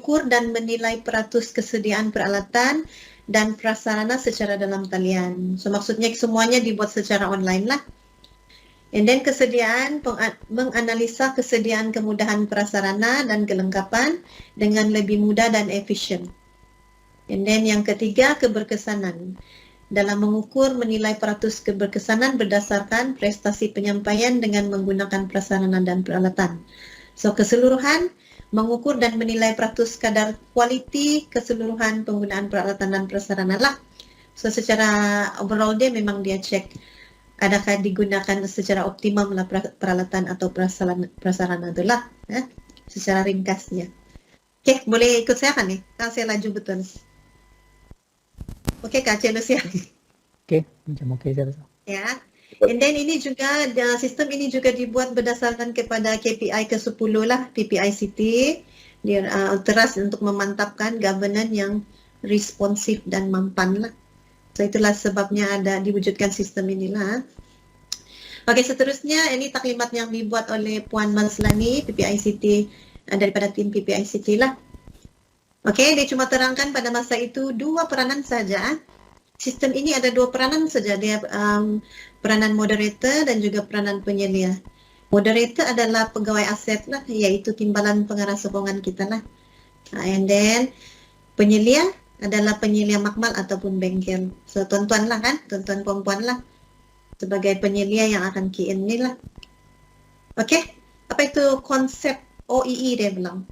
mengukur dan menilai peratus kesediaan peralatan dan prasarana secara dalam talian. So maksudnya semuanya dibuat secara online lah. And then kesediaan, menganalisa kesediaan kemudahan prasarana dan kelengkapan dengan lebih mudah dan efisien. And then yang ketiga, keberkesanan. Dalam mengukur menilai peratus keberkesanan berdasarkan prestasi penyampaian dengan menggunakan prasarana dan peralatan. So keseluruhan, mengukur dan menilai peratus kadar kualiti keseluruhan penggunaan peralatan dan prasarana lah. So secara overall dia memang dia cek adakah digunakan secara optimum lah peralatan atau prasarana itulah, secara ringkasnya. Oke, boleh ikut saya kan nih? Saya laju betul. Oke, Kak Lucia. Oke, macam oke saya rasa. Ya. And then ini juga sistem ini juga dibuat berdasarkan kepada KPI ke-10 lah, PPICT. Dia teras untuk memantapkan governance yang responsif dan mampan lah. So itulah sebabnya ada diwujudkan sistem inilah. Oke, seterusnya ini taklimat yang dibuat oleh Puan Mazlani, PPICT, daripada tim PPICT lah. Oke, dia cuma terangkan pada masa itu 2 peranan saja. Sistem ini ada 2 peranan saja, dia peranan moderator dan juga peranan penyelia. Moderator adalah pegawai aset lah, iaitu timbalan pengarah sokongan kita lah. And then penyelia adalah penyelia makmal ataupun bengkel. So tuan-tuan lah kan, tuan-tuan perempuan lah sebagai penyelia yang akan key in ni lah. Okey, apa itu konsep OEE dia bilang.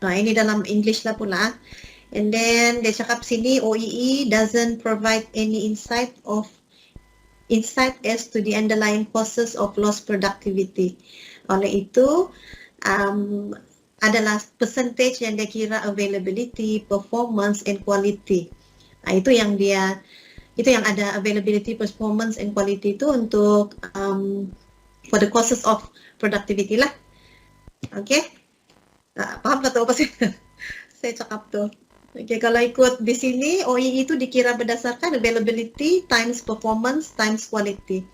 Nah, ini dalam English lah pula. And then dia cakap sini OEE doesn't provide any insight as to the underlying causes of lost productivity. Oleh itu adalah percentage yang dia kira availability, performance, and quality. Nah, itu yang ada availability, performance, and quality itu untuk for the causes of productivity lah. Okay? Paham tak apa sih? Saya cakap tu. Okay, kalau ikut di sini OEE itu dikira berdasarkan availability times performance times quality.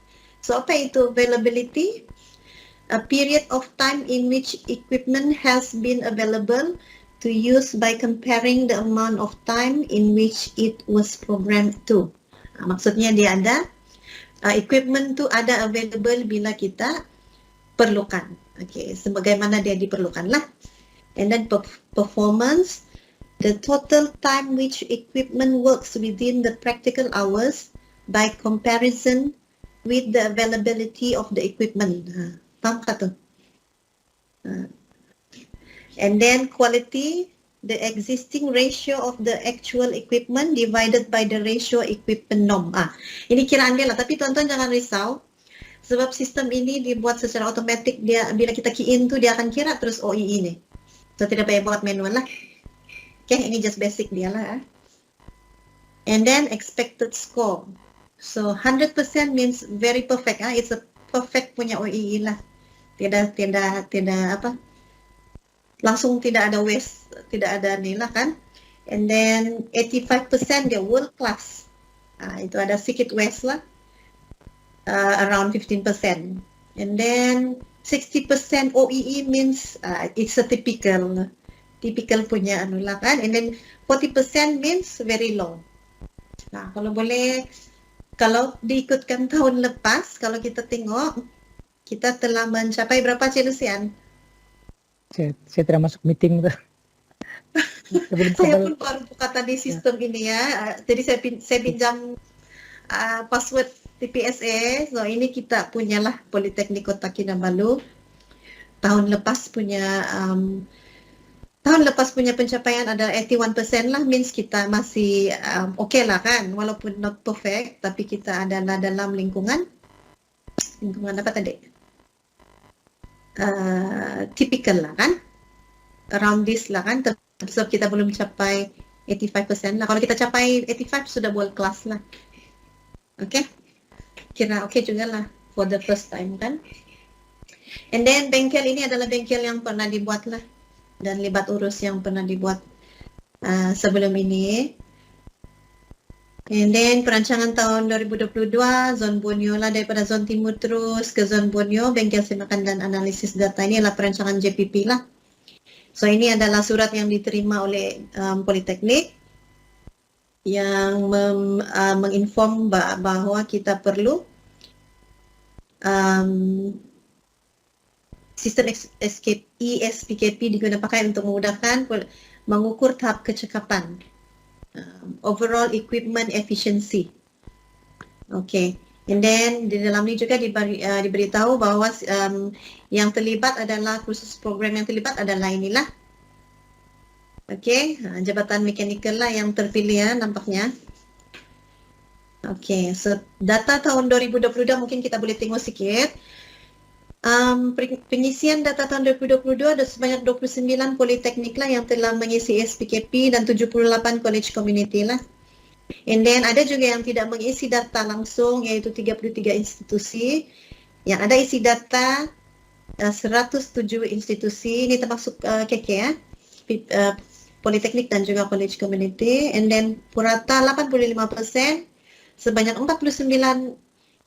So apa itu availability? A period of time in which equipment has been available to use by comparing the amount of time in which it was programmed to. Maksudnya dia ada equipment tu ada available bila kita perlukan. Okay, sebagaimana dia diperlukan lah. And then performance, the total time which equipment works within the practical hours by comparison with the availability of the equipment. Paham tak tu? And then quality, the existing ratio of the actual equipment divided by the ratio equipment norm. Ini kiraan dia lah, tapi tuan-tuan jangan risau. Sebab sistem ini dibuat secara otomatik, dia bila kita key in tu dia akan kira terus OEE ni. So tidak payah buat manual lah. Okay, ini just basic dia lah. And then expected score. So 100% means very perfect. It's a perfect punya OEE lah. Tidak apa? Langsung tidak ada waste, tidak ada ni lah kan. And then 85% dia world class. Itu ada sedikit waste lah. Around 15%. And then 60% OEE means it's a typical punya anu lah kan. And then 40% means very low. Nah, kalau boleh, kalau diikutkan tahun lepas, kalau kita tengok, kita telah mencapai berapa, Cik Lucian? Saya tidak masuk meeting tu. Saya pun baru buka tadi sistem ini ya. Jadi saya pinjam password TPSA. So ini kita punyalah Politeknik Kota Kinabalu. Tahun lepas punya pencapaian ada 81% lah, means kita masih okay lah kan, walaupun not perfect, tapi kita adalah dalam lingkungan apa tadi? Typical lah kan, around this lah kan, sebab kita belum capai 85% lah. Kalau kita capai 85 sudah world class lah. Okay, kira okay juga lah for the first time kan. And then bengkel ini adalah bengkel yang pernah dibuat lah, dan libat urus yang pernah dibuat sebelum ini. And then perancangan tahun 2022, zon Borneo lah, daripada zon timur terus ke zon Borneo, bengkel semakan dan analisis data ini adalah perancangan JPP lah. So ini adalah surat yang diterima oleh Politeknik yang menginform bahwa kita perlu sistem ESPKP digunakan untuk memudahkan mengukur tahap kecekapan, overall equipment efficiency. Okay. And then di dalam ini juga diberitahu bahwa yang terlibat adalah khusus program yang terlibat adalah inilah. Okay, jabatan mekanikal lah yang terpilih ya nampaknya. Okay, so data tahun 2022 mungkin kita boleh tengok sikit. Pengisian data tahun 2022 ada sebanyak 29 politeknik lah yang telah mengisi SPKP dan 78 college community lah. And then ada juga yang tidak mengisi data langsung iaitu 33 institusi. Yang ada isi data 107 institusi, ini termasuk KK ya. Politeknik dan juga college community. And then purata 85%, sebanyak 49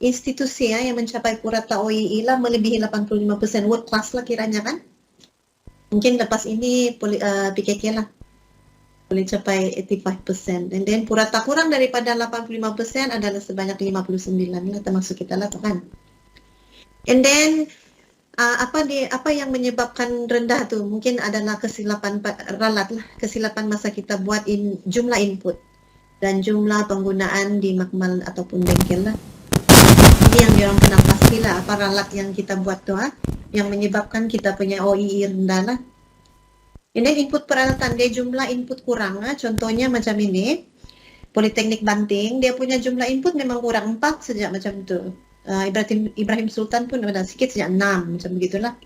institusi ya yang mencapai purata OEE lah melebihi 85%, world class lah kiranya kan. Mungkin lepas ini PKK lah boleh capai 85%. And then purata kurang daripada 85% adalah sebanyak 59 lah termasuk kita lah tu kan. And then apa yang menyebabkan rendah tu mungkin adalah kesilapan ralat lah, kesilapan masa kita buat jumlah input dan jumlah penggunaan di makmal ataupun bengkel lah. Ini yang diorang kenal pastilah apa ralat yang kita buat tu yang menyebabkan kita punya OEE rendah lah. Ini input peralatan dia jumlah input kurang contohnya macam ini Politeknik Banting dia punya jumlah input memang kurang 4 saja macam tu. Ibrahim Sultan pun ada sikit sejak 6 macam begitulah.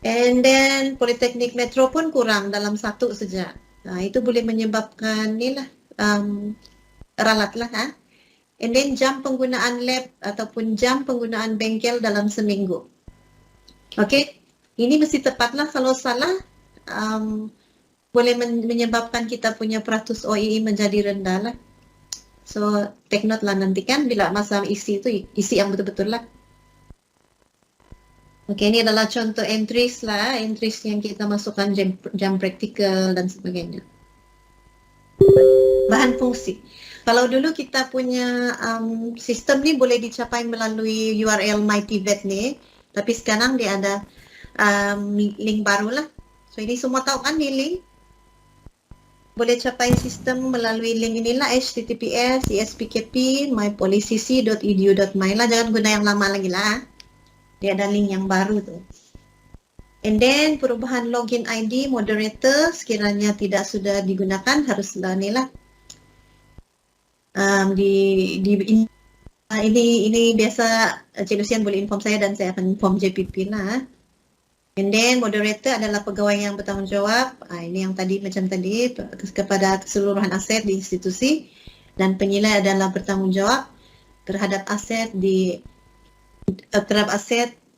And then Politeknik Metro pun kurang dalam 1 saja. Itu boleh menyebabkan inilah ralat lah And then jam penggunaan lab ataupun jam penggunaan bengkel dalam seminggu. Okay, ini mesti tepatlah kalau salah boleh menyebabkan kita punya peratus OEE menjadi rendah lah. So, take note lah nanti kan bila masa isi itu, isi yang betul-betul lah. Oke, ini adalah contoh entries lah, entries yang kita masukkan jam praktikal dan sebagainya. Bahan fungsi. Kalau dulu kita punya sistem ni boleh dicapai melalui URL MyTVET ni, tapi sekarang dia ada link baru lah. So, ini semua tahu kan ni link? Boleh capai sistem melalui link inilah https://espkp.mypolicc.edu.my lah, jangan guna yang lama lagi lah. Dia ada link yang baru tu. And then perubahan login ID moderator sekiranya tidak sudah digunakan haruslah ni lah. Ini biasa Cik Lucian boleh inform saya dan saya akan inform JPP lah. And then moderator adalah pegawai yang bertanggungjawab. Ini yang tadi macam tadi kepada keseluruhan aset di institusi dan penilai adalah bertanggungjawab terhadap aset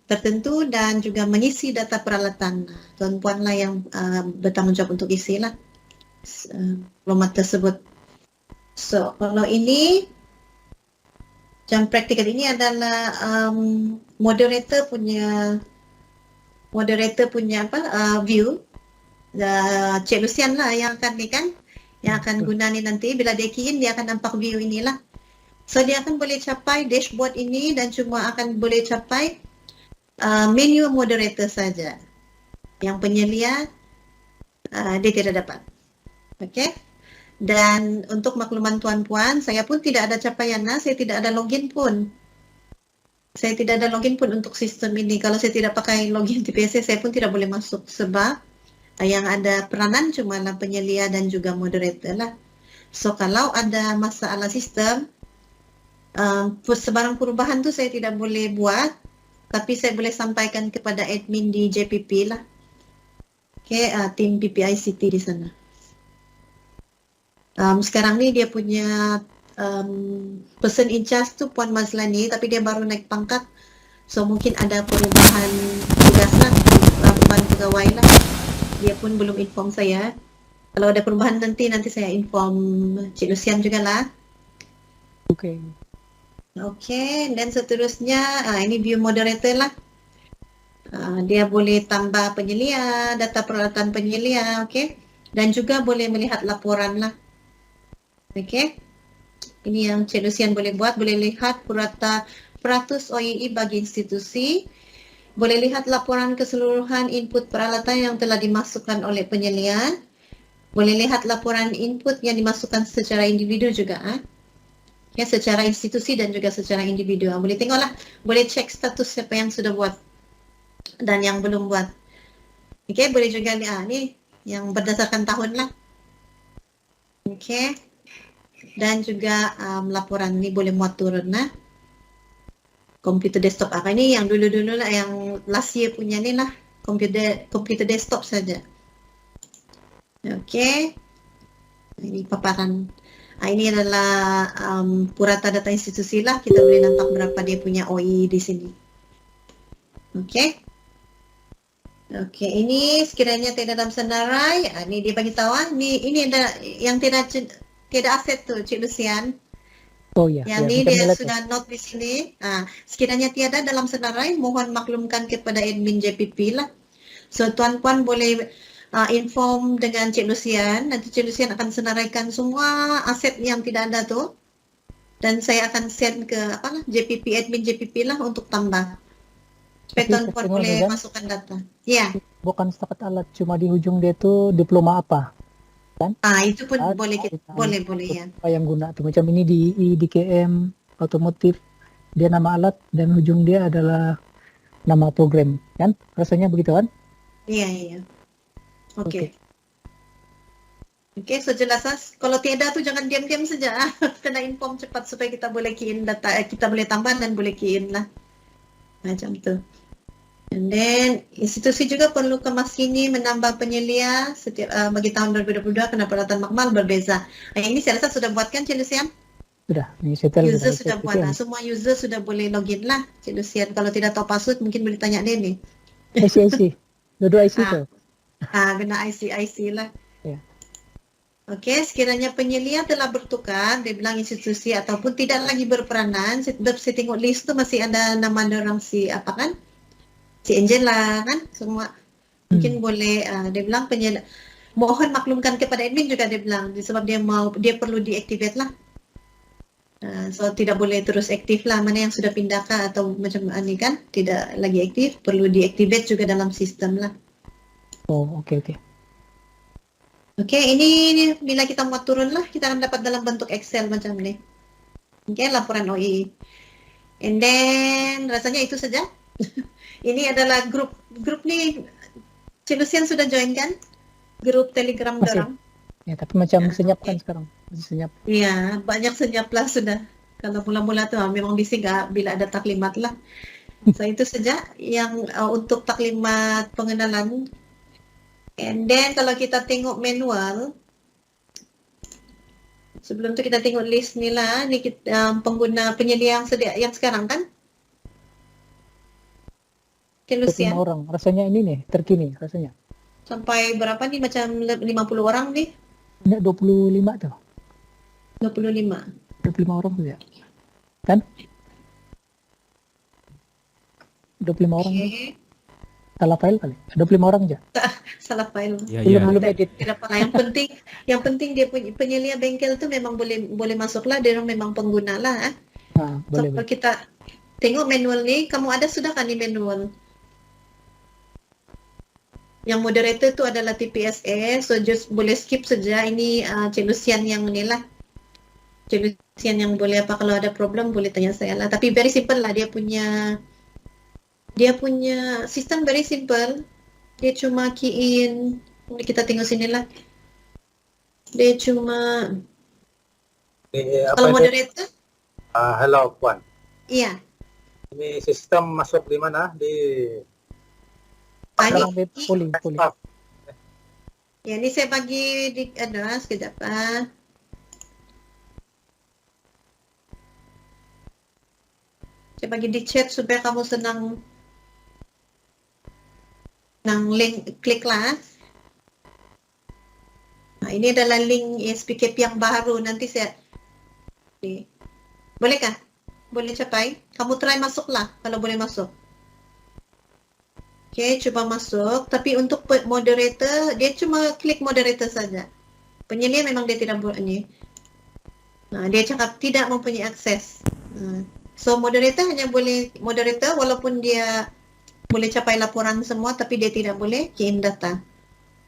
tertentu dan juga mengisi data peralatan. Tuan-puan lah yang bertanggungjawab untuk isi lah maklumat tersebut. So kalau ini jam praktikal ini adalah moderator punya view. Cik Lucian lah yang akan ni kan, yang akan guna ni nanti bila dia key in dia akan nampak view inilah. So dia akan boleh capai dashboard ini dan cuma akan boleh capai menu moderator saja. Yang penyelia dia tidak dapat. Okay. Dan untuk makluman tuan-puan, saya pun tidak ada capaian saya tidak ada login pun. Saya tidak ada login pun untuk sistem ini. Kalau saya tidak pakai login TPS, saya pun tidak boleh masuk sebab yang ada peranan cuma penyelia dan juga moderator lah. So kalau ada masalah sistem, sebarang perubahan tu saya tidak boleh buat, tapi saya boleh sampaikan kepada admin di JPP lah. Okay, tim PPICT di sana. Sekarang ni dia punya person in charge tu Puan Mazlani, tapi dia baru naik pangkat, so mungkin ada perubahan tugas lah, perubahan pegawai lah. Dia pun belum inform saya. Kalau ada perubahan nanti saya inform Cik Lucian juga lah. Okay. Okay, dan seterusnya ini view moderator lah. Dia boleh tambah penyelia, data peralatan penyelia, oke? Dan juga boleh melihat laporan lah, oke? Ini yang Cik Lucian boleh buat, boleh lihat peratus OII bagi institusi, boleh lihat laporan keseluruhan input peralatan yang telah dimasukkan oleh penyelia, boleh lihat laporan input yang dimasukkan secara individu juga, ya, secara institusi dan juga secara individu. Boleh tengoklah, boleh cek status siapa yang sudah buat dan yang belum buat. Oke, boleh juga lihat ni yang berdasarkan tahun lah. Oke. Dan juga laporan ni boleh muat turun lah. Komputer desktop apa ini yang dulu-dulu lah, yang last year punya ni lah, komputer desktop saja. Oke. Ini paparan. Ini adalah purata data institusi lah. Kita boleh nampak berapa dia punya OI di sini. Oke. Oke, ini sekiranya tidak dalam senarai, ini dia bagi tahu, ini ada yang tidak aset tu, Cik Lucian. Oh ya, Yang ya, ni macam dia nilat sudah note di sini. Sekiranya tiada dalam senarai, mohon maklumkan kepada admin JPP lah. So tuan-puan boleh inform dengan Cik Lucian. Nanti Cik Lucian akan senaraikan semua aset yang tidak ada tu. Dan saya akan send ke JPP, admin JPP lah untuk tambah. Supaya Tapi tuan-puan tengok boleh ni kan, masukkan data. Ya. bukan setakat alat, cuma di ujung dia tu diploma apa, kan? Itu pun Ada boleh ya. apa yang guna tuh. Macam ini di IDKM otomotif, dia nama alat dan ujung dia adalah nama program, kan? Rasanya begitu kan? Iya. Oke. Oke, so jelas. Kalau tiada tu jangan diam-diam saja. Kena inform cepat supaya kita boleh key in data, kita boleh tambah dan boleh key in lah. Macam tu. And then institusi juga perlu kemaskini menambah penyelia setiap bagi tahun 2022 kena peralatan makmal berbeza. Ini saya rasa sudah buat kan Cik Lucian? Sudah, ini settle. User sudah buat. Semua user sudah boleh login lah Cik Lucian. Kalau tidak tahu password mungkin boleh tanya dia ni. IC. Dua-dua IC tu. Kena IC lah. Ya. Oke, sekiranya penyelia telah bertukar, dia bilang institusi ataupun tidak lagi berperanan, saya tengok list tu masih ada nama orang si Angela kan, semua mungkin boleh, dia bilang mohon maklumkan kepada admin juga dia bilang, sebab dia perlu deactivate lah. So tidak boleh terus aktif lah, mana yang sudah pindahkan atau macam ni kan, tidak lagi aktif, perlu deactivate juga dalam sistem lah. Oh, oke. Oke, ini bila kita mau turun lah, kita akan dapat dalam bentuk Excel macam ni. Oke, laporan OI. And then, rasanya itu saja. Ini adalah grup ni, Cik Lucian sudah join kan? Grup Telegram dorang. Ya, tapi macam senyap kan sekarang. Masih senyap. Iya, banyak senyap lah sudah. Kalau mula-mula tu memang bising bila ada taklimat lah. So, itu saja yang untuk taklimat pengenalan. And then kalau kita tengok manual, sebelum tu kita tengok list ni lah, ni kita, pengguna penyelia yang sekarang kan? 25 orang, rasanya ini nih, terkini rasanya. Sampai berapa nih, macam 50 orang nih? Ini 25 tuh. 25. 25 orang tuh ya. Kan? 25 orang. Salah file kali. 25 orang aja. Salah file. Belum edit. Tidak apa. Yang penting dia punya penyelia bengkel tu memang boleh masuklah, dia memang pengguna lah. Boleh. Kalau kita tengok manual ni, kamu ada sudah kan di manual? Yang moderator tu adalah TPSS, so just boleh skip saja. Ini Cik Lucian yang ni lah. Cik Lucian yang boleh apa, kalau ada problem boleh tanya saya lah. Tapi very simple lah, dia punya sistem very simple. Dia cuma key in, kita tengok sini lah. Dia cuma kalau moderator. Hello Puan. Iya. Ini sistem masuk di mana? Di pulih. Ya, ini saya bagi sekejap. Saya bagi di chat supaya kamu senang link, klik lah. Ini adalah link SPKP yang baru. Nanti saya boleh kan? Boleh capai? Kamu try masuk lah kalau boleh masuk. Oke, coba masuk. Tapi untuk moderator, dia cuma klik moderator saja. Penyelia memang dia tidak boleh ini. Nah, dia cakap tidak mempunyai akses. So moderator hanya boleh moderator walaupun dia boleh capai laporan semua, tapi dia tidak boleh key in data.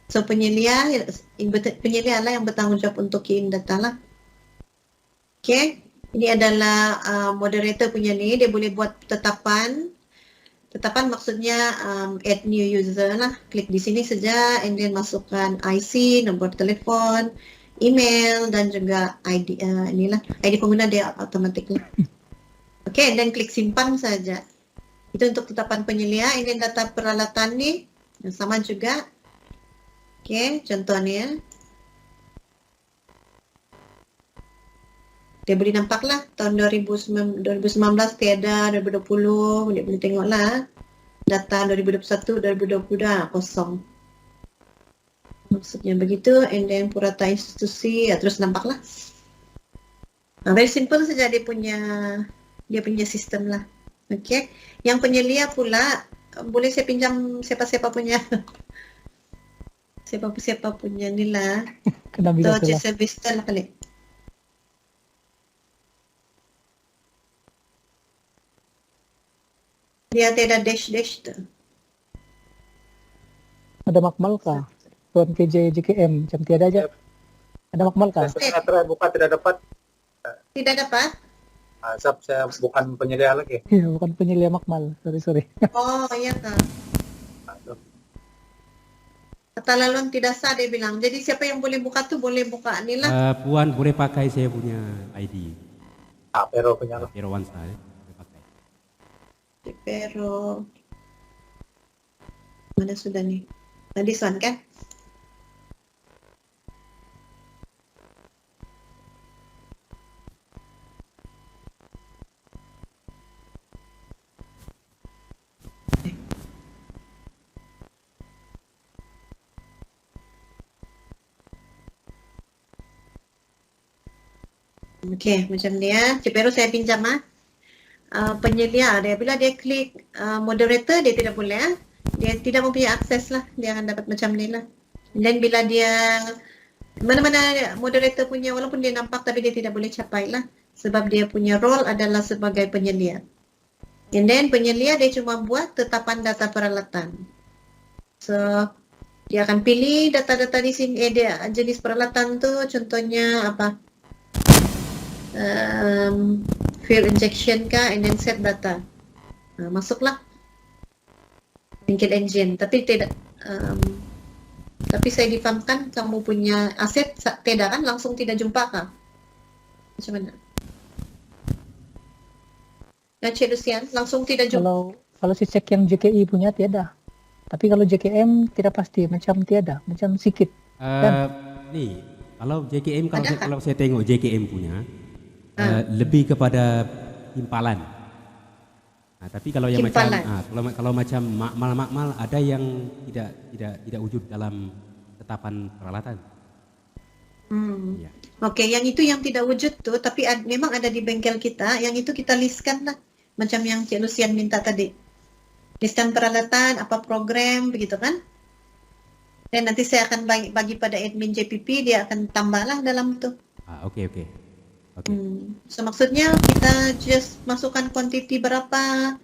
So penyelia lah yang bertanggung jawab untuk key in data lah. Oke, ini adalah moderator punya ni, dia boleh buat tetapan. Tetapan maksudnya add new user lah. Klik di sini saja, and then masukkan IC, nomor telefon, email, dan juga ID inilah ID pengguna dia automatic lah. Oke, and then klik simpan saja. Itu untuk tetapan penyelia. Ini data peralatan nih, sama juga. Oke, contohnya. Dia boleh nampak lah, tahun 2019 tiada, 2020, dia boleh tengok lah. Data 2021, 2020 dah kosong. Maksudnya begitu, and then purata institusi, terus nampak lah. Very simple saja dia punya sistem lah. Okay. Yang penyelia pula, boleh saya pinjam siapa-siapa punya siapa-siapa punya ni lah. Kena bila Atau Jessel Vista lah kali. Dia ada dash tu. Ada makmal kah? Tuan KJ JKM macam tiada aja. Ada makmal kah? Saya try buka tidak dapat. Tidak dapat? Sebab saya bukan penyelia lagi. Iya, bukan penyelia makmal. Sorry. Oh, iya kah. Kata laluan tidak sah dia bilang. Jadi siapa yang boleh buka tu boleh buka ni lah. Puan boleh pakai saya punya ID. Pero punya lah. Pero Wansa ya. Boleh pakai. Pero mana sudah nih? Tadi Swan kan? Okey, macam dia. Cepero saya pinjam penyelia dia. Bila dia klik moderator, dia tidak boleh dia tidak mempunyai akses lah. Dia akan dapat macam ni lah. Dan bila dia mana-mana moderator punya, walaupun dia nampak tapi dia tidak boleh capai lah. Sebab dia punya role adalah sebagai penyelia. And then penyelia dia cuma buat tetapan data peralatan. So dia akan pilih data-data di sini. Dia jenis peralatan tu contohnya apa? Fuel injection kah, and then set data. Masuklah bengkel engine, tapi tidak tapi saya difahamkan kamu punya aset tidak kan, langsung tidak jumpa kah? Macam mana? Cik Lucian, langsung tidak jumpa. Kalau si cek yang JKI punya tiada. Tapi kalau JKM tidak pasti, macam tiada, macam sikit. Nih, kalau JKM kalau saya tengok JKM punya lebih kepada timpalan. Nah, tapi kalau yang timpalan. macam kalau macam makmal ada yang tidak wujud dalam tetapan peralatan. Ya. Okey, yang itu yang tidak wujud tu, tapi memang ada di bengkel kita. Yang itu kita listkan lah, macam yang Cik Lucian minta tadi. Listkan peralatan, apa program, begitu kan? Dan nanti saya akan bagi pada admin JPP, dia akan tambahlah dalam tu. Okey. So maksudnya kita just masukkan kuantiti berapa,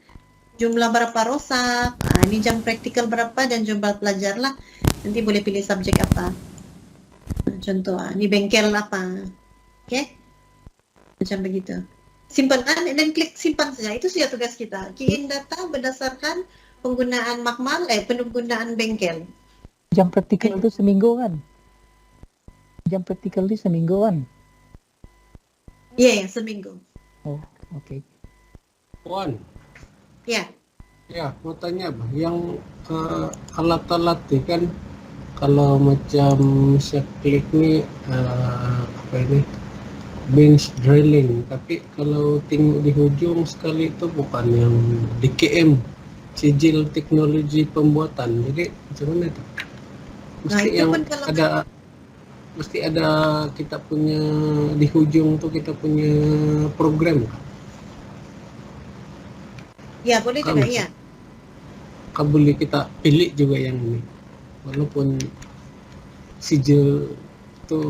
jumlah berapa rosak, ini jam praktikal berapa dan jumlah pelajar lah. Nanti boleh pilih subjek apa. Contoh, ini bengkel apa. Okay? Macam begitu. Simpan dan klik simpan saja. Itu saja tugas kita. Key in data berdasarkan penggunaan makmal, penggunaan bengkel. Jam praktikal itu seminggu kan? Jam praktikal itu seminggu kan? Ya, seminggu. Oh, okey. Puan, Ya. ya mau tanya apa? Yang alat-alat ni kan kalau macam saya klik ni apa ini bench drilling, tapi kalau tengok di hujung sekali itu bukan yang DKM, sijil teknologi pembuatan. Jadi macam mana tu? Mesti itu yang pun kalau mesti ada kita punya di hujung tu kita punya program. Ya, boleh juga, ya. boleh kita pilih juga yang ini, walaupun sijil itu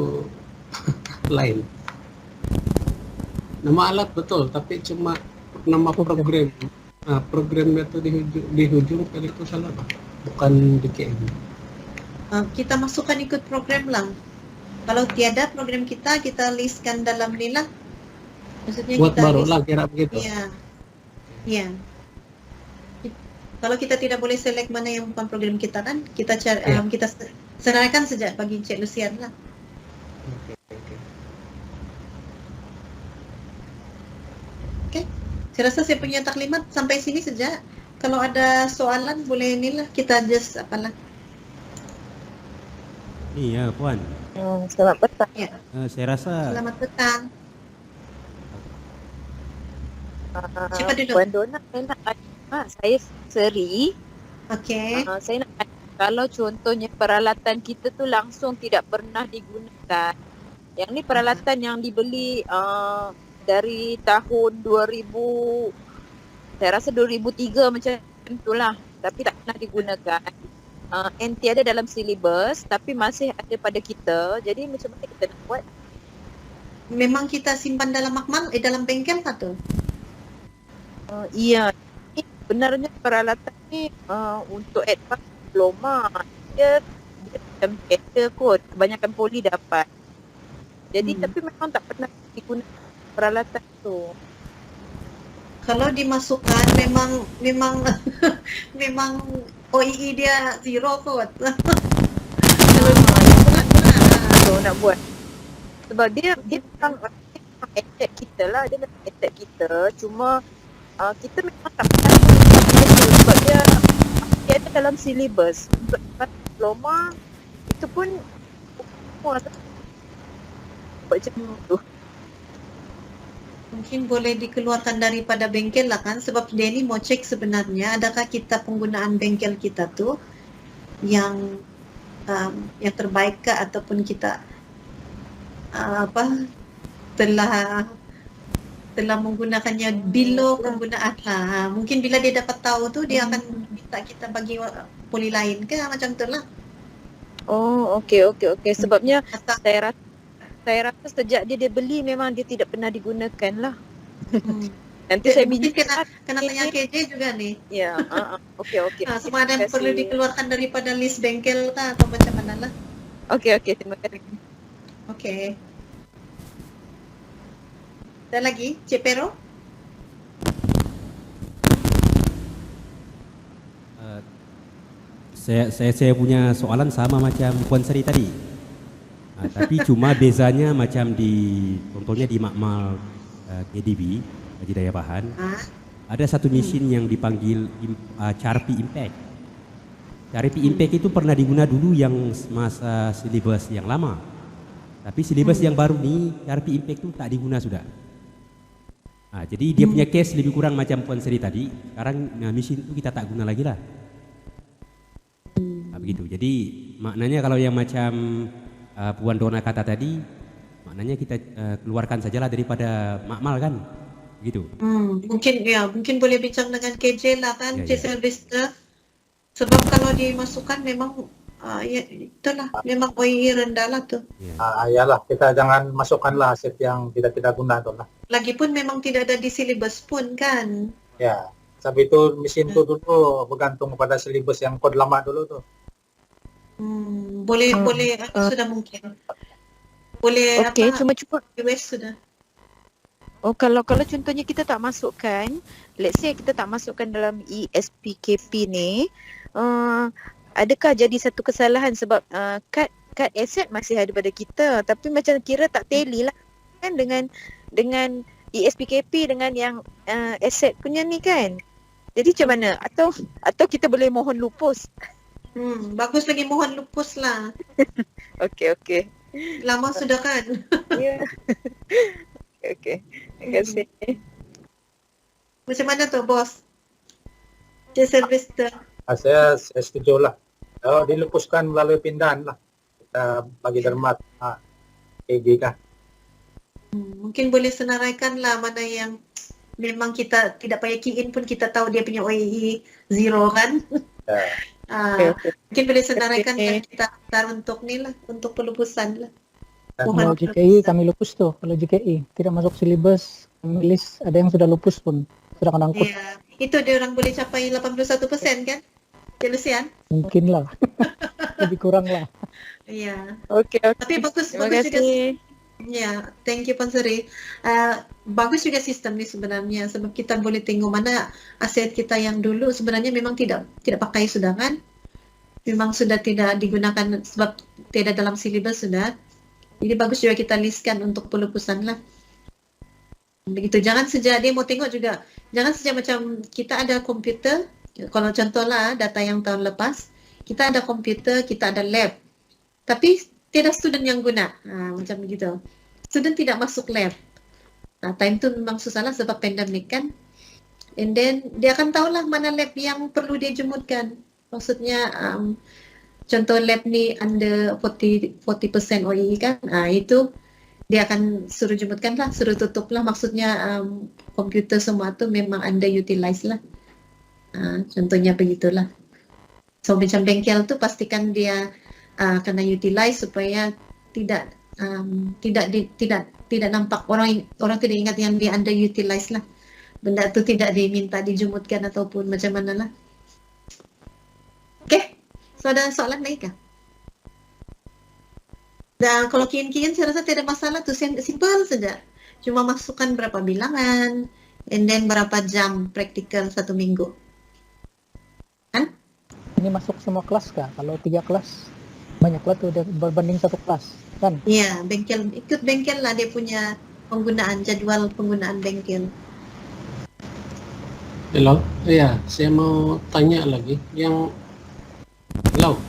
lain. Nama alat betul, tapi cuma nama program. Nah, programnya tuh di hujung kali itu salah, Pak. Bukan DKM. Kita masukkan ikut program lah. Kalau tiada program kita listkan dalam ni lah. Maksudnya Buat kita baru list. lah kira begitu. Iya. Iya. Kalau kita tidak boleh select mana yang bukan program kita kan, kita cari, Iya. kita senaraikan sejak bagi Cik Lucian lah. Oke, oke. Oke. Saya rasa saya punya taklimat sampai sini saja. Kalau ada soalan boleh inilah kita just apalah. Ni ya Puan, Selamat petang. Ya. saya rasa Selamat petang. Siapa dulu? Puan Dona, saya Seri. Okey. Saya nak tanya, kalau contohnya peralatan kita tu langsung tidak pernah digunakan. Yang ni peralatan yang dibeli dari tahun 2000, saya rasa 2003 macam itulah. Tapi tak pernah digunakan. And tiada dalam silibus tapi masih ada pada kita. Jadi macam mana kita nak buat? Memang kita simpan dalam makmal, dalam bengkel kah tu? Iya, ini sebenarnya peralatan ni untuk advance diploma. Dia macam kereta kot, kebanyakan poli dapat. Jadi tapi memang tak pernah digunakan peralatan tu. Kalau dimasukkan memang memang OEE dia zero kot. Kalau dimasukkan So nak buat. Sebab dia memang attack kita lah, dia memang attack kita. Cuma kita memang tak pernah guna tu sebab dia ada dalam silibus. Untuk advance diploma itu pun macam tu. mungkin boleh dikeluarkan daripada bengkel lah kan, sebab dia ni mau cek sebenarnya adakah kita penggunaan bengkel kita tu yang terbaik kah ataupun kita telah menggunakannya below penggunaan lah. Mungkin bila dia dapat tahu tu dia akan minta kita bagi poli lain ke macam tu lah. Oh, okey. Sebabnya Atau, saya rasa sejak dia beli memang dia tidak pernah digunakan lah. Nanti Okay, saya mungkin biji kena tanya KJ juga ni. Ya, okey. Semua ada yang Terima perlu kasih. dikeluarkan daripada list bengkel kah atau macam mana lah. Okey, terima kasih. Okey. Ada lagi? Cik Pero? saya punya soalan sama macam Puan Seri tadi. Tapi cuma bezanya macam contohnya di makmal KDB, Haji Daya Bahan, ada satu mesin yang dipanggil Charpi Impact. Charpi Impact itu pernah digunakan dulu yang masa silibus yang lama. Tapi silibus yang baru ni Charpi Impact itu tak diguna sudah. Jadi dia punya case lebih kurang macam Puan Seri tadi. Sekarang mesin itu kita tak guna lagi lah. Begitu. Jadi maknanya kalau yang macam Puan Dona kata tadi, maknanya kita keluarkan sajalah daripada makmal kan, begitu. Mungkin boleh bincang dengan KJ lah kan, Ya, Cik Sylvester. Sebab kalau dimasukkan memang itulah memang OEE rendah lah tu. Yalah, kita jangan masukkanlah aset yang kita tidak guna tu lah. Lagipun memang tidak ada di silibus pun kan. Ya, sebab itu mesin tu dulu bergantung pada silibus yang kod lama dulu tu. Boleh sudah mungkin. Boleh Okey, cuma US sudah. kalau contohnya kita tak masukkan, let's say kita tak masukkan dalam ESPKP ni, adakah jadi satu kesalahan sebab kad aset masih ada pada kita tapi macam kira tak tally lah kan dengan ESPKP dengan yang aset punya ni kan. Jadi macam mana? Atau kita boleh mohon lupus? Bagus lagi mohon lupus lah. Okey. Lama sudah kan. Ya. Okey. Terima kasih. Macam mana tu bos? Cik Sylvester. Saya setuju lah. Kalau dilupuskan melalui pindahan lah. Kita bagi dermat KG kah. Mungkin boleh senaraikan lah mana yang memang kita tidak payah key in pun kita tahu dia punya OEE zero kan. Ah, Okey. mungkin boleh senaraikan Okey. kan kita hantar untuk ni lah, untuk pelupusan lah. Kalau Mohon JKI pelupusan. kami lupus tuh, kalau JKI tidak masuk silibus, kami list ada yang sudah lupus pun, sudah kena angkut. Ya, itu dia orang boleh capai 81% kan? Ya, Lucian? Mungkin lah, lebih kurang lah. Iya. Okey, Tapi okey. bagus Terima bagus juga. kasih. Ya, thank you Puan Seri. Bagus juga sistem ni sebenarnya sebab kita boleh tengok mana aset kita yang dulu sebenarnya memang tidak pakai sudah kan? Memang sudah tidak digunakan sebab tidak dalam silibus sudah. Jadi bagus juga kita listkan untuk pelupusan lah. Begitu, jangan saja dia mau tengok juga. Jangan saja macam kita ada komputer, kalau contohlah data yang tahun lepas, kita ada komputer, kita ada lab. Tapi tidak student yang guna. Macam begitu. Student tidak masuk lab. Time tu memang susah lah sebab pandemik kan. And then dia akan tahulah mana lab yang perlu dia jemutkan. Maksudnya contoh lab ni under 40% OEE kan. Itu dia akan suruh jemutkan lah, suruh tutup lah. Maksudnya komputer semua tu memang underutilized lah. Contohnya begitulah. So macam bengkel tu pastikan dia kena utilize supaya tidak nampak orang tidak ingat yang dia underutilized lah. Benda tu tidak diminta dijemutkan ataupun macam mana lah. Okay, so ada soalan lagi kah? Dan kalau kian-kian saya rasa tidak masalah tu, simple saja. Cuma masukkan berapa bilangan, and then berapa jam praktikal 1 minggu. Kan? Ini masuk semua kelas kah? Kalau 3 kelas, banyaklah tuh berbanding 1 kelas, kan? Iya, ikut bengkel lah dia punya penggunaan, jadwal penggunaan bengkel. Hello, ya saya mau tanya lagi yang hello.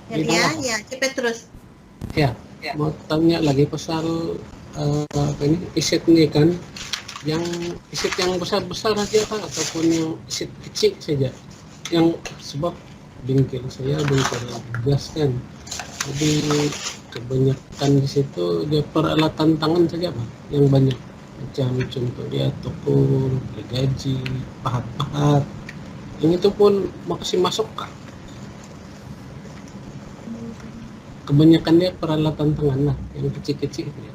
Ya, cepat terus. Ya, mau tanya lagi pasal apa ini iset ini kan, yang iset yang besar-besar aja kan ataupun yang iset kecil saja, yang sebab bengkel saya bengkel gas kan, jadi kebanyakan di situ dia peralatan tangan saja Pak yang banyak, macam contoh dia tukur, gergaji, pahat-pahat, yang itu pun masih masuk kah? Kebanyakan dia peralatan tangan lah, yang kecil-kecil ya.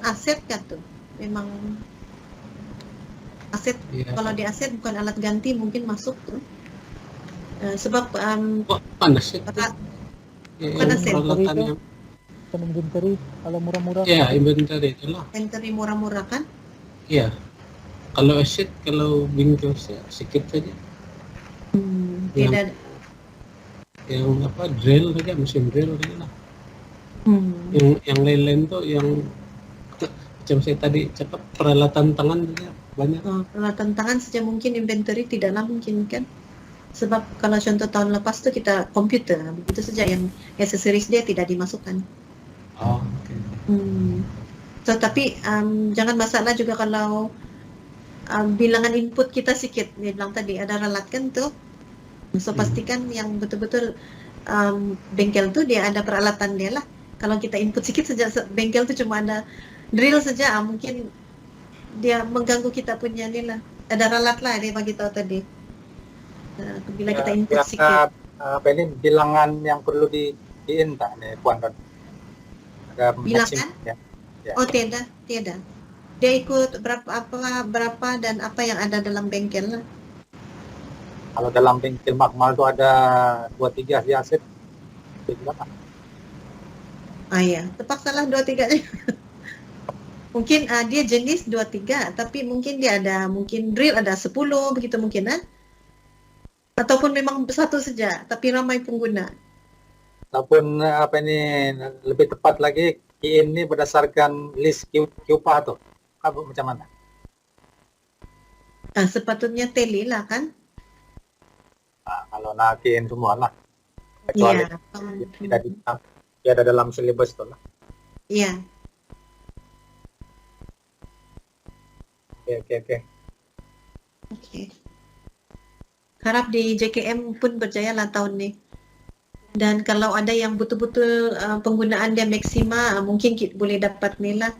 Aset kan tuh, memang aset. Ya. Kalau di aset bukan alat ganti mungkin masuk tuh. Sebab Bukan aset, bukan aset. peralatan yang Inventory kalau murah-murah. ya inventory itulah. Inventory murah-murah kan? Iya. Kalau aset, kalau bengkel saya sedikit saja. Tidak. Yang apa drill saja, mesin drill saja lah. Yang lain-lain tuh yang macam saya tadi cakap peralatan tangan saja banyak. Peralatan tangan saja mungkin inventory tidaklah mungkin kan? Sebab kalau contoh tahun lepas tuh kita komputer, begitu saja yang aksesoris dia tidak dimasukkan. Oh, oke. So tapi jangan masalah juga kalau bilangan input kita sedikit. Dia bilang tadi ada ralat kan tuh. So pastikan yang betul-betul bengkel tuh dia ada peralatan dia lah. Kalau kita input sedikit saja bengkel tuh cuma ada drill saja, mungkin dia mengganggu kita punya ni lah. Ada ralat lah dia bagi tahu tadi. Bila kita input sedikit. Apa ini bilangan yang perlu diinta nih Puan Don? Ada Bilangan? Ya. Oh tidak. Dia ikut berapa dan apa yang ada dalam bengkel lah. Kalau dalam bengkel Makmal itu ada 2-3 si aset. Iya, terpaksalah 2-3. Mungkin dia jenis 2-3, tapi mungkin dia ada, mungkin drill ada 10 begitu mungkin ataupun memang satu saja, tapi ramai pengguna. Ataupun apa ini lebih tepat lagi ini berdasarkan list QPA tuh. Macam mana? Sepatutnya tele lah kan? Kalau nakin semua lah. Kecuali tidak ada dalam silibus tuh lah. Iya. Oke. Harap di JKM pun berjaya lah tahun ini. Dan kalau ada yang betul-betul penggunaan dia maksima, mungkin kita boleh dapat nilai.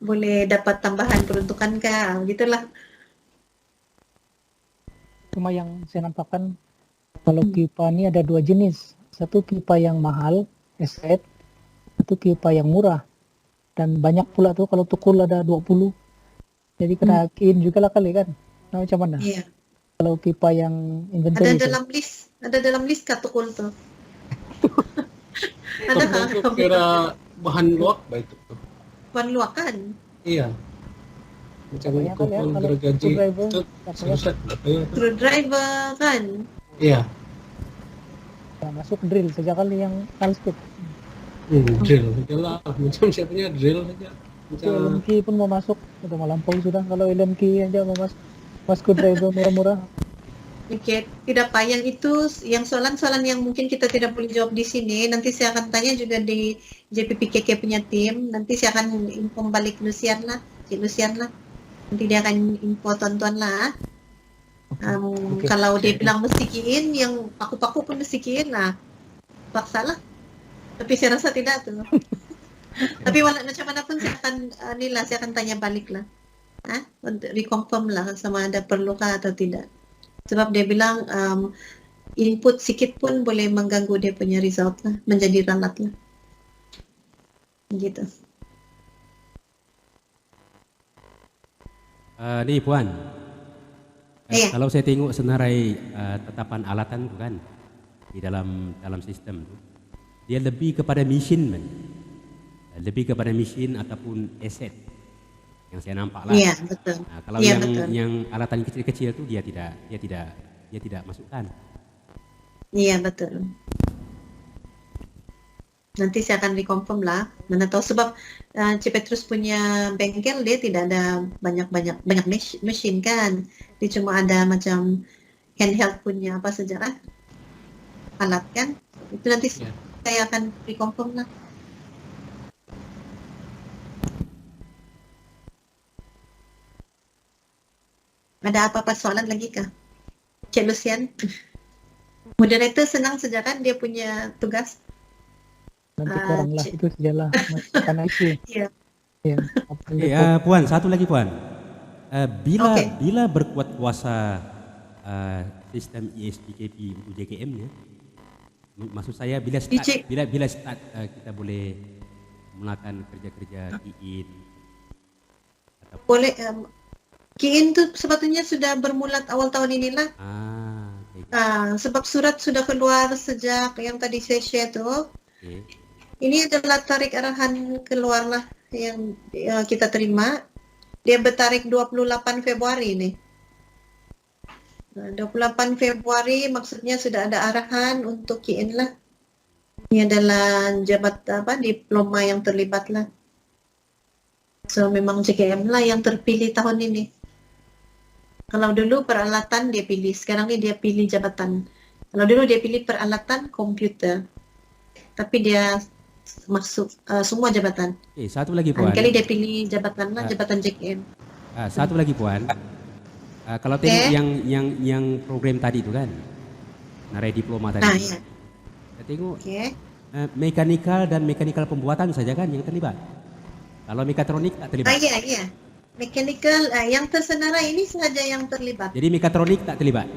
Boleh dapat tambahan peruntukan kah, gitulah. Cuma yang saya nampakkan kalau pipa ini ada dua jenis. Satu pipa yang mahal, eset, satu pipa yang murah. Dan banyak pula tuh kalau tukul ada 20. Jadi kena key-in juga lah kali kan. Nah, macam mana? Iya. Kalau pipa yang inventory itu. Ada dalam list katukul tuh. Ada Termasuk kira bahan luak baik itu. Bukan luakan. Iya. Macam Banyak kali ya, tukul kalau gergaji screwdriver, itu selesai berapa ya? Screwdriver kan. Iya. Ya, masuk drill sejak kali yang kalspit. Drill saja lah. Macam siapanya drill saja. Itu Allen key pun mau masuk, udah melampaui sudah. Kalau Allen key aja mau masuk. Mas screwdriver murah-murah. Oke, tidak apa. Yang itu, yang soalan-soalan yang mungkin kita tidak boleh jawab di sini, nanti saya akan tanya juga di JPPKK punya tim. Nanti saya akan info balik Lucian lah, Cik Lucian lah. Nanti dia akan info tuan-tuan lah. Oke. Kalau dia bilang mesti key-in, yang paku-paku pun mesti key-in lah. Paksa lah. Tapi saya rasa tidak tuh. Tapi macam mana pun saya akan saya akan tanya balik lah. Untuk reconfirm lah sama ada perlukah atau tidak. Sebab dia bilang input sikit pun boleh mengganggu dia punya result lah, menjadi ralat lah. Gitu. Nih Puan, Iya. kalau saya tengok senarai tetapan alatan tu kan di dalam sistem tu, dia lebih kepada mesin man. Lebih kepada mesin ataupun aset yang saya nampak lah. Iya, betul. Kalau Iya, betul. yang alatan kecil-kecil tu dia tidak masukkan. Iya, betul. Nanti saya akan reconfirm lah. Mana tahu sebab Cik Petrus punya bengkel dia tidak ada banyak mesin kan. Dia cuma ada macam handheld punya apa saja lah. Alat kan. Itu nanti Ya. saya akan reconfirm lah. Ada apa-apa soalan lagi kah? Cik Lucian? Moderator senang saja kan dia punya tugas? Nanti kurang lah, Cik. itu sajalah. Karena itu. Iya. Ya, apa Oke, yang Puan, satu lagi Puan. Oke. Bila berkuat kuasa sistem ESPKP untuk JKM-nya, maksud saya bila start, bila start kita boleh melakukan kerja-kerja key-in. Boleh. Key-in tu sebetulnya sudah bermula awal tahun inilah. Okay. Sebab surat sudah keluar sejak yang tadi saya share tu. Okay. Ini adalah tarik arahan keluar lah yang kita terima. Dia bertarik 28 Februari ni. 28 Februari maksudnya sudah ada arahan untuk key-in lah. Ini adalah diploma yang terlibat lah. So memang JKM lah yang terpilih tahun ini. Kalau dulu peralatan dia pilih, sekarang ni dia pilih jabatan. Kalau dulu dia pilih peralatan komputer. Tapi dia masuk semua jabatan. Satu lagi Puan. Kali dia pilih jabatan lah, jabatan JKM. Satu lagi Puan. Kalau tengok yang program tadi itu kan, narai diploma tadi. Ya. Kita tengok mekanikal dan mekanikal pembuatan saja kan yang terlibat. Kalau mekatronik tak terlibat. Iya. Mechanical yang tersenarai ini sahaja yang terlibat. Jadi mekatronik tak terlibat.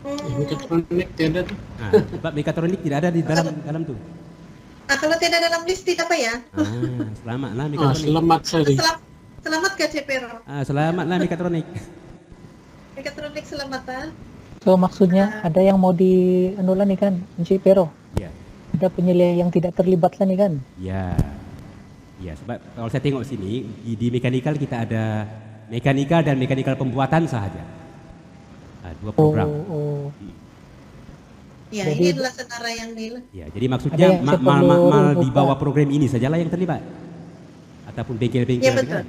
Mekatronik tiada tu. Sebab mekatronik tidak ada di dalam tu. Kalau tidak dalam list tidak apa ya? Selamatlah mekatronik. Selamat sekali. Selamat ke Cepero? Selamatlah mekatronik. Mekatronik selamat. So maksudnya ada yang mau di anulan nih kan, Encik Pero. Ya. Ada penilaian yang tidak terlibat lah nih kan. Ya. Ya, sebab kalau saya tengok sini di mekanikal kita ada mekanikal dan mekanikal pembuatan sahaja. Dua program. Ya, Jadi- ini adalah senarai yang nilai. Ya, jadi maksudnya Ada yang saya perlu mal di buka. bawah program ini sajalah yang terlibat. Ataupun bengkel-bengkel Ya, betul. kan.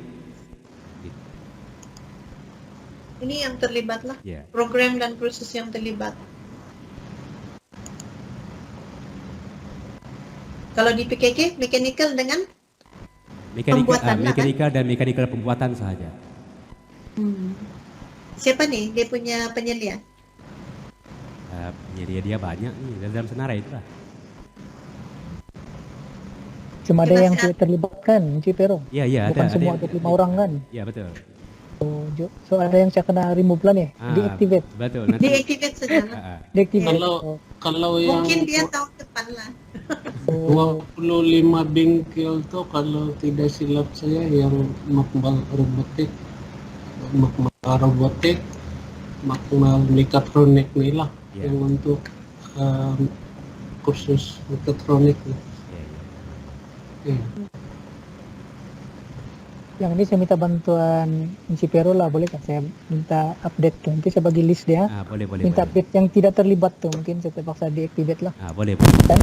Ini yang terlibat lah. Ya. Program dan proses yang terlibat. Kalau di PKK, mechanical dengan Pembuatan lah, Mekanikal dan mekanikal pembuatan sahaja. siapa nih? Dia punya penyelia. Dia banyak nih dalam senarai itu lah. Cuma ada Kita yang siap. tidak terlibat kan, Encik Pero. Iya, Bukan ada. semua yang- 25 orang kan. Iya, betul. So So ada yang saya kena remove lah nih, deactivate. Betul. Nanti Deactivate saja lah. Deactivate. Kalau yang Mungkin dia tahun depan lah. 25 bengkel tuh kalau tidak silap saya yang makmal robotik, makmal mekatronik nih lah, Ya. yang untuk kursus mekatronik nih. Ya. Yang ini saya minta bantuan Insipero lah, boleh kan? Saya minta update tuh. Nanti saya bagi list dia. Boleh. Minta update yang tidak terlibat tuh, mungkin saya terpaksa deactivate lah. Boleh. Kan?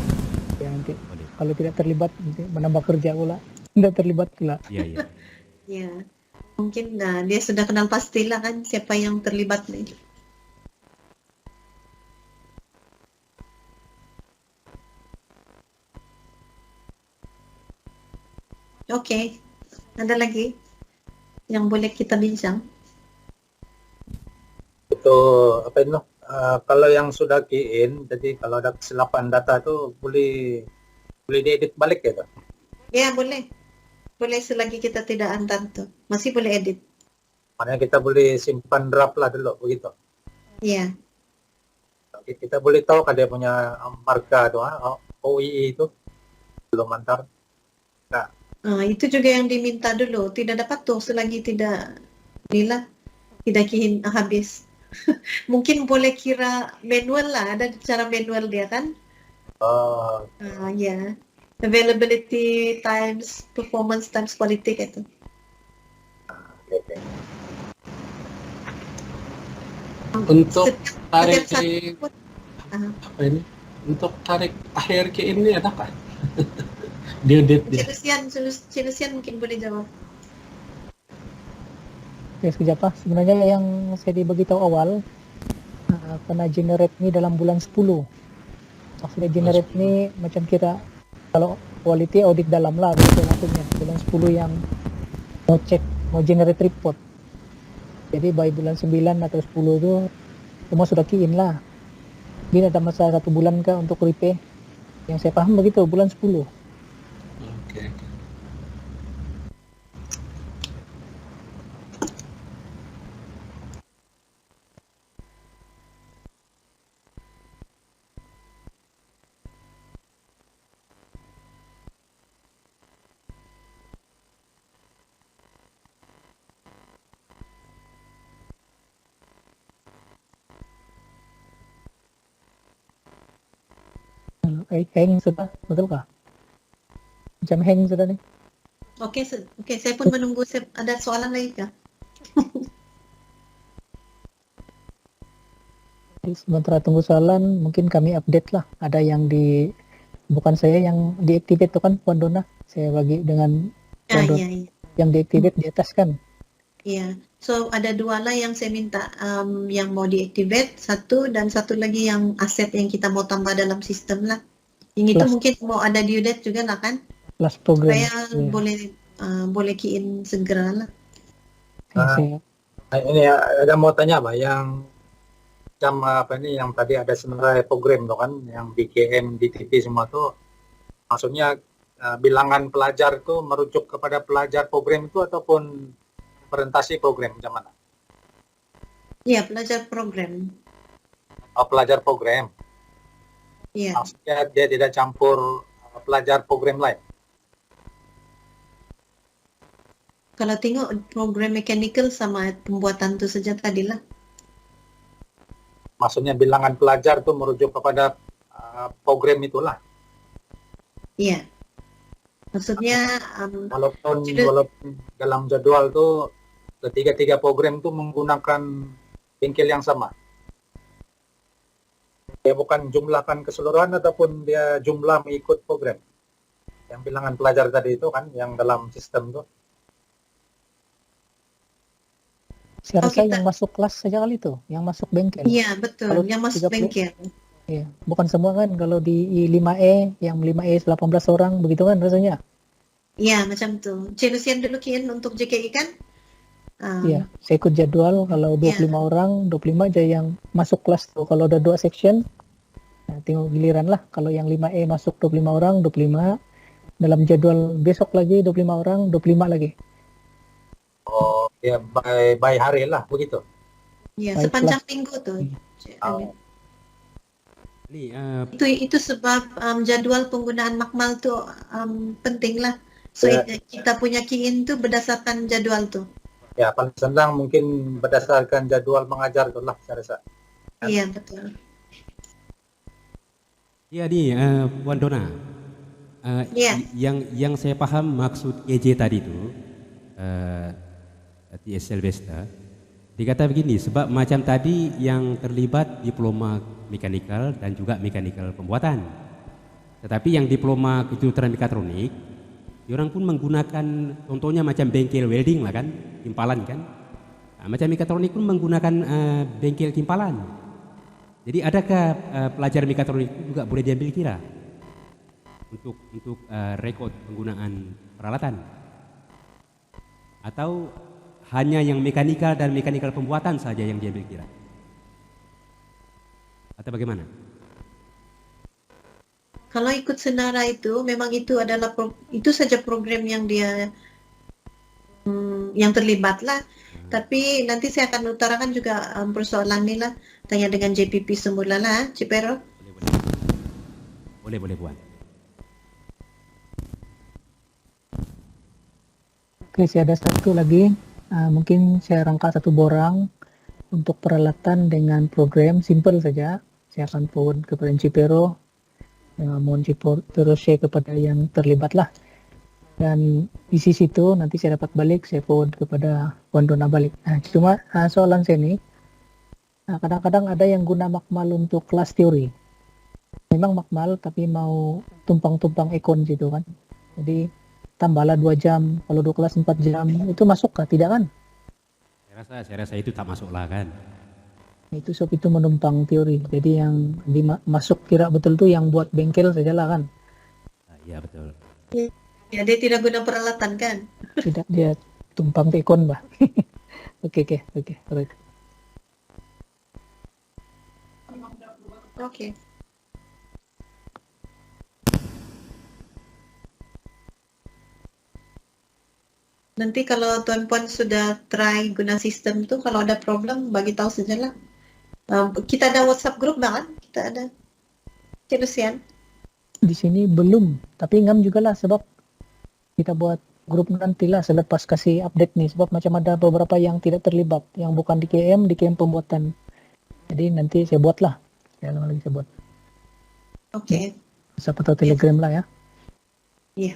Ya nanti Boleh. kalau tidak terlibat nanti menambah kerja pula. Tidak terlibat pula. Iya. Ya. Mungkin dia sudah kenal pastilah kan siapa yang terlibat nih. Oke. Ada lagi yang boleh kita bincang? Itu apa itu? Kalau yang sudah key in, jadi kalau ada kesilapan data itu boleh diedit balik ya, Pak? Ya, boleh. Boleh selagi kita tidak antar tuh. Masih boleh edit. Makanya kita boleh simpan draft lah dulu, begitu. Iya. Kita boleh tahu kan dia punya marka tuh, OIE itu belum antar. Itu juga yang diminta dulu. Tidak dapat tuh selagi tidak habis. Mungkin boleh kira manual lah. Ada cara manual dia kan? Ya. Availability times performance times quality gitu. Okay. Untuk tarik Setiap apa ini? Untuk tarik akhir ke ini ada kan? Diedit dia. Cilusian mungkin boleh jawab. Ya sekejap Pak. Sebenarnya yang saya dibagi tahu awal kena generate ini dalam bulan 10. Maksudnya generate ini macam kira kalau quality audit dalam lah begitu maksudnya. Bulan 10 yang mau generate report. Jadi by bulan 9 atau 10 itu semua sudah key in lah. Ini ada masa 1 bulan kah untuk repair? Yang saya paham begitu, bulan 10. Oke. Hang sudah, betul kah? Macam hang sudah nih. Oke, saya pun menunggu. Ada soalan lagi kah? Sementara tunggu soalan, mungkin kami update lah. Ada yang bukan saya yang deactivate itu kan Puan Dona. Saya bagi dengan Puan Dona Iya. yang deactivate di atas kan. Iya. So ada 2 lah yang saya minta yang mau deactivate, 1 dan 1 lagi yang aset yang kita mau tambah dalam sistem lah. Yang itu mungkin mau ada due date juga lah kan? Last program. Supaya boleh key in segera lah. Ini ada mau tanya Pak, yang macam apa ini yang tadi ada sebenarnya program tuh kan, yang BKM, DTP semua tuh, maksudnya bilangan pelajar itu merujuk kepada pelajar program itu ataupun presentasi program macam mana? Iya, pelajar program. Pelajar program. Iya. Maksudnya dia tidak campur pelajar program lain. Kalau tengok program mechanical sama pembuatan itu saja tadilah. Maksudnya bilangan pelajar itu merujuk kepada program itulah. Iya. Maksudnya Walaupun dalam jadwal itu ketiga program itu menggunakan bengkel yang sama. Dia bukan jumlahkan keseluruhan ataupun dia jumlah mengikut program. Yang bilangan pelajar tadi itu kan yang dalam sistem itu. Saya rasa yang masuk kelas saja kali itu, yang masuk bengkel. Iya, betul. Kalau yang masuk 30, bengkel. Iya, bukan semua kan. Kalau di 5E, yang 5E 18 orang, begitu kan rasanya? Iya, macam tuh. Celusian dulu kian untuk JKI kan? Iya, saya ikut jadwal. Kalau 25 orang, 25 aja yang masuk kelas tuh. Kalau ada 2 section, nah, tengok giliran lah. Kalau yang 5E masuk 25 orang, 25. Dalam jadwal besok lagi 25 orang, 25 lagi. Oh, Ya by hari lah begitu. Ya, Baiklah. sepanjang minggu tuh. Cik Oh. Amin. Ini Itu sebab jadwal penggunaan makmal tuh penting lah. So Ya. kita punya key-in tuh berdasarkan jadwal tuh. Ya paling senang mungkin berdasarkan jadwal mengajar itulah saya rasa. Iya betul. ya nih Puan Dona. Yes. Yang saya paham maksud EJ tadi itu TSL Vesta dikata begini, sebab macam tadi yang terlibat diploma mekanikal dan juga mekanikal pembuatan, tetapi yang diploma kejuruteraan mekatronik orang pun menggunakan contohnya macam bengkel welding lah kan, timpalan kan. Nah, macam mekatronik pun menggunakan bengkel timpalan. Jadi adakah pelajar mekatronik itu juga boleh diambil kira untuk rekod penggunaan peralatan? Atau hanya yang mekanikal dan mekanikal pembuatan saja yang diambil kira? Atau bagaimana? Kalau ikut Senara itu memang itu adalah itu saja program yang dia yang terlibat lah. Tapi nanti saya akan utarakan juga persoalan ini lah. Tanya dengan JPP semula lah, Cipero. Boleh Puan. Oke, saya ada satu lagi. Mungkin saya rangka satu borang untuk peralatan dengan program simple saja. Saya akan forward kepada Cipero. Mohon Cipero share kepada yang terlibat lah. Dan isi situ nanti saya dapat balik, saya forward kepada Puan Dona balik. Cuma soalan saya ini, kadang-kadang ada yang guna makmal untuk kelas teori. Memang makmal tapi mau tumpang-tumpang ekon gitu kan. Jadi tambahlah 2 jam, kalau 2 kelas 4 jam, itu masuk kah? Tidak kan? Saya rasa itu tak masuk lah kan. Itu sob itu menumpang teori. Jadi yang masuk kira betul tuh yang buat bengkel sajalah kan. Iya betul. Ya, dia tidak guna peralatan kan? Tidak, dia tumpang tekon bah. Oke. Alright. Oke. Nanti kalau Tuan Puan sudah try guna sistem tuh, kalau ada problem bagi tahu sajalah. Kita ada WhatsApp group banget, kita ada. Lucian. Di sini belum, tapi ngam juga lah sebab kita buat grup nantilah selepas kasih update nih, sebab macam ada beberapa yang tidak terlibat, yang bukan di KM pembuatan. Jadi nanti saya buat lah, saya lagi saya buat. Oke. Siapa tahu Telegram lah ya. Iya.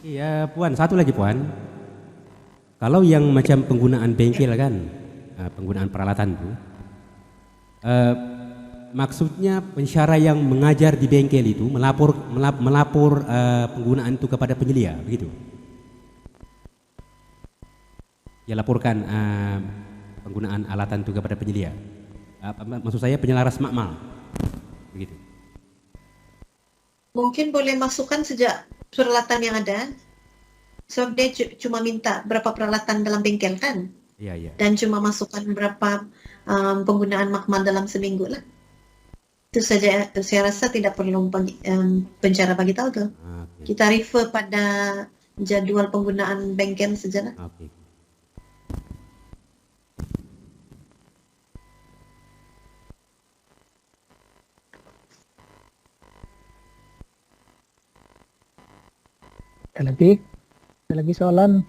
Iya Puan, satu lagi Puan. Kalau yang macam penggunaan bengkel kan, penggunaan peralatan itu, maksudnya pensyarah yang mengajar di bengkel itu melapor penggunaan itu kepada penyelia, begitu? Ya laporkan penggunaan alatan itu kepada penyelia. Maksud saya penyelaras makmal, begitu. Mungkin boleh masukkan sejak peralatan yang ada. Sebab dia cuma minta berapa peralatan dalam bengkel kan? Iya. Dan cuma masukkan berapa penggunaan makmal dalam seminggu lah. Itu saja, saya rasa tidak perlu pencara bagi tahu tuh. Okay. Kita refer pada jadwal penggunaan bengkel saja lah. Okay. Ada lagi soalan.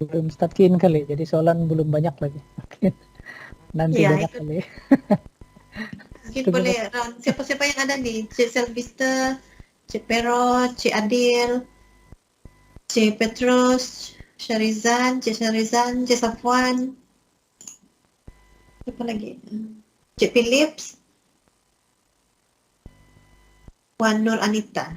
Belum start kali, jadi soalan belum banyak lagi. Nanti Ya, banyak itu. kali. Mungkin boleh siapa-siapa yang ada nih, Cik Selvista, Cik Pero, Cik Adil, Cik Petrus, Syarizan, Cik Safwan, siapa lagi? Cik Philips, Wan Nur Anita.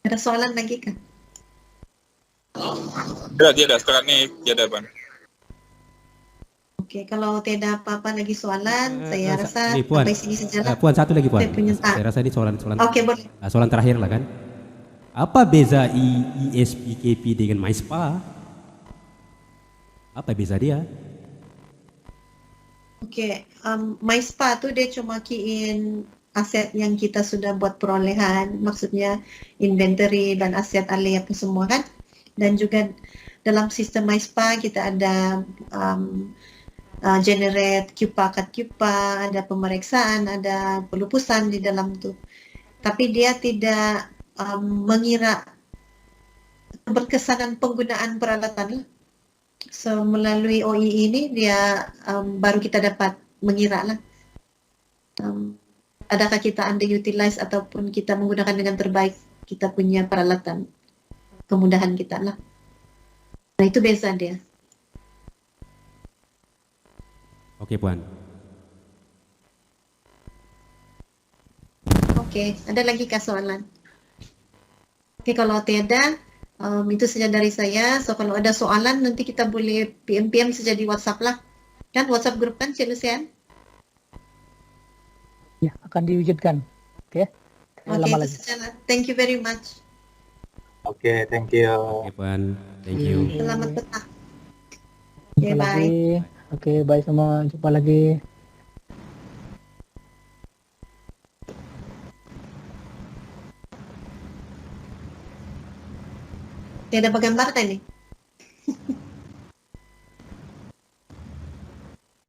Ada soalan lagi kan? Tiada, sekarang ni tiada Ban. Oke, kalau tidak apa-apa lagi soalan, saya rasa Ini Puan, sampai sini saja lah. Puan satu lagi Puan. Saya punya Saya rasa ini soalan Oke, boleh. soalan terakhir lah kan. Apa beza ISPKP dengan MySpa? Apa beza dia? Oke, MySpa tuh dia cuma key-in aset yang kita sudah buat perolehan, maksudnya inventory dan aset alih apa semua kan. Dan juga dalam sistem MySpa kita ada generate QPA, cut QPA, ada pemeriksaan, ada pelupusan di dalam tuh. Tapi dia tidak mengira keberkesanan penggunaan peralatan. So melalui OEE ini dia baru kita dapat mengira lah. Adakah kita underutilize ataupun kita menggunakan dengan terbaik kita punya peralatan, kemudahan kita lah. Nah itu beza dia. Oke Puan. Oke, ada lagi kah soalan? Oke, kalau tiada, itu saja dari saya. So kalau ada soalan nanti kita boleh PM saja di WhatsApp lah. Kan WhatsApp grup kan Cik Lucian? Ya, akan diwujudkan. Oke. Oke, Lama itu lagi. saja lah. Thank you very much. Oke, thank you. Oke Puan. Thank you. Selamat petang. Jumpa Oke, bye. lagi. Oke, bye semua. Jumpa lagi. Tiada gambar tadi?